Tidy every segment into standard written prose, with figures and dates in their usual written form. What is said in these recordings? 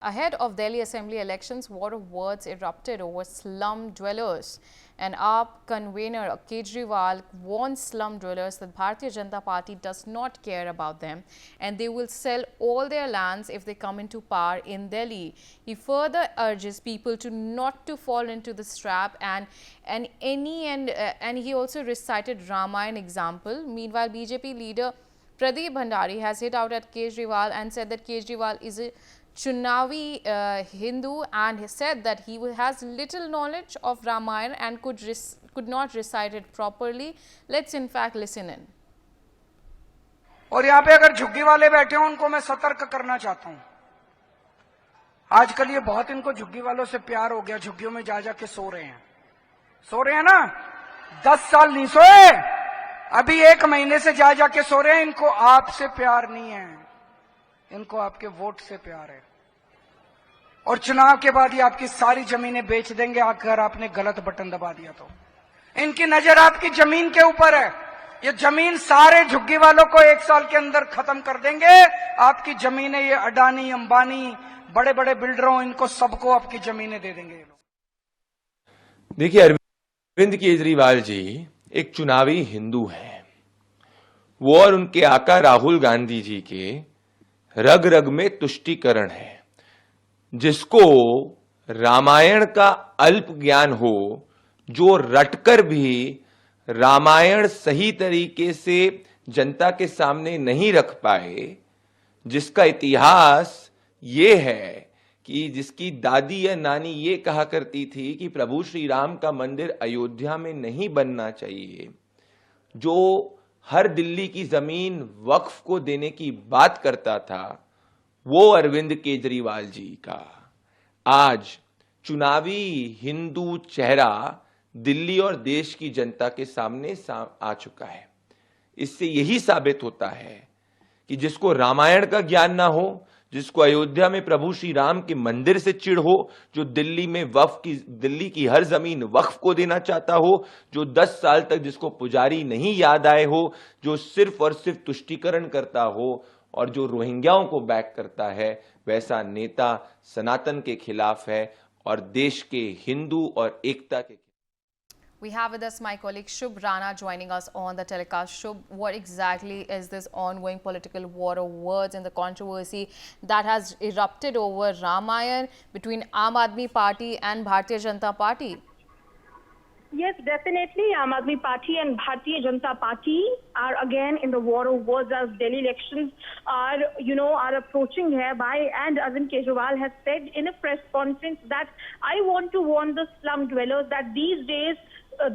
Ahead of Delhi Assembly elections, war of words erupted over slum dwellers. And AAP convener Kejriwal warned slum dwellers that Bharatiya Janata Party does not care about them and they will sell all their lands if they come into power in Delhi. He further urges people to not to fall into this trap and he also recited Ramayana example. Meanwhile, BJP leader Pradeep Bhandari has hit out at Kejriwal and said that Kejriwal is a Chunavi Hindu and he said that he has little knowledge of Ramayana and could not recite it properly. Let's in fact listen in. और यहाँ पे अगर झुग्गी वाले बैठे हो उनको मैं सतर्क करना चाहता हूँ। आजकल ये बहुत इनको झुग्गी वालों से प्यार हो गया, झुग्गियों में जा जाके सो रहे हैं ना। 10 साल नहीं सोए, अभी 1 महीने से जा जाके सो रहे हैं। इनको आपसे प्यार नहीं है, इनको आपके वोट से प्यार है और चुनाव के बाद ये आपकी सारी जमीनें बेच देंगे अगर आपने गलत बटन दबा दिया तो। इनकी नजर आपकी जमीन के ऊपर है। ये जमीन सारे झुग्गी वालों को 1 साल के अंदर खत्म कर देंगे। आपकी जमीनें ये अडानी अंबानी बड़े बड़े बिल्डरों इनको सबको आपकी जमीनें दे देंगे। देखिए, अरविंद केजरीवाल जी एक चुनावी हिंदू हैं। वो और उनके आका राहुल गांधी जी के रग रग में तुष्टीकरण है। जिसको रामायण का अल्प ज्ञान हो, जो रटकर भी रामायण सही तरीके से जनता के सामने नहीं रख पाए, जिसका इतिहास ये है कि जिसकी दादी या नानी ये कहा करती थी कि प्रभु श्री राम का मंदिर अयोध्या में नहीं बनना चाहिए, जो हर दिल्ली की जमीन वक्फ को देने की बात करता था, वो अरविंद केजरीवाल जी का आज चुनावी हिंदू चेहरा दिल्ली और देश की जनता के सामने आ चुका है। इससे यही साबित होता है कि जिसको रामायण का ज्ञान ना हो, जिसको अयोध्या में प्रभु श्री राम के मंदिर से चिढ़ हो, जो दिल्ली की हर जमीन वक्फ को देना चाहता हो, जो 10 साल तक जिसको पुजारी नहीं याद आए हो, जो सिर्फ और सिर्फ तुष्टीकरण करता हो और जो रोहिंग्याओं को बैक करता है, वैसा नेता सनातन के खिलाफ है और देश के हिंदू और एकता के। We have with us my colleague Shubh Rana joining us on the telecast. Shubh, what exactly is this ongoing political war of words and the controversy that has erupted over Ramayana between Aam Aadmi Party and Bharatiya Janata Party? Yes, definitely. Aam Aadmi Party and Bharatiya Janata Party are again in the war of words as Delhi elections are approaching hereby. And Arvind Kejriwal has said in a press conference that I want to warn the slum dwellers that these days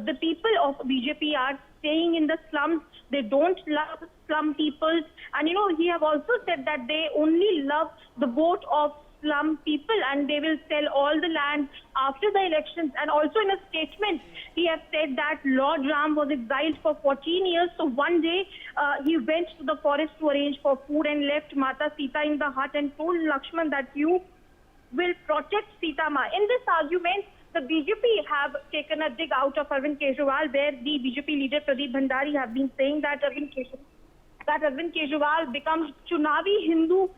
the people of BJP are staying in the slums. They don't love slum people. And he have also said that they only love the vote of slum people and they will sell all the land after the elections. And also in a statement, he has said that Lord Ram was exiled for 14 years. So one day he went to the forest to arrange for food and left Mata Sita in the hut and told Lakshman that you will protect Sita Ma. In this argument, the BJP have taken a dig out of Arvind Kejriwal, where the BJP leader Pradeep Bhandari have been saying that Arvind Kejriwal becomes Chunavi Hindu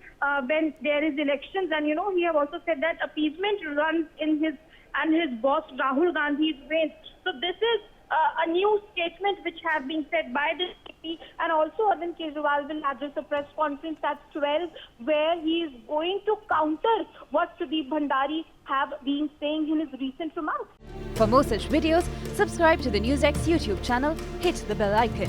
when there is elections. And he have also said that appeasement runs in his boss Rahul Gandhi's veins. So this is a new statement which have been said by the BJP, and also Arvind Kejriwal will address a press conference at 12 where he is going to counter what Pradeep Bhandari have been saying in his recent remarks. For more such videos, subscribe to the NewsX YouTube channel, hit the bell icon.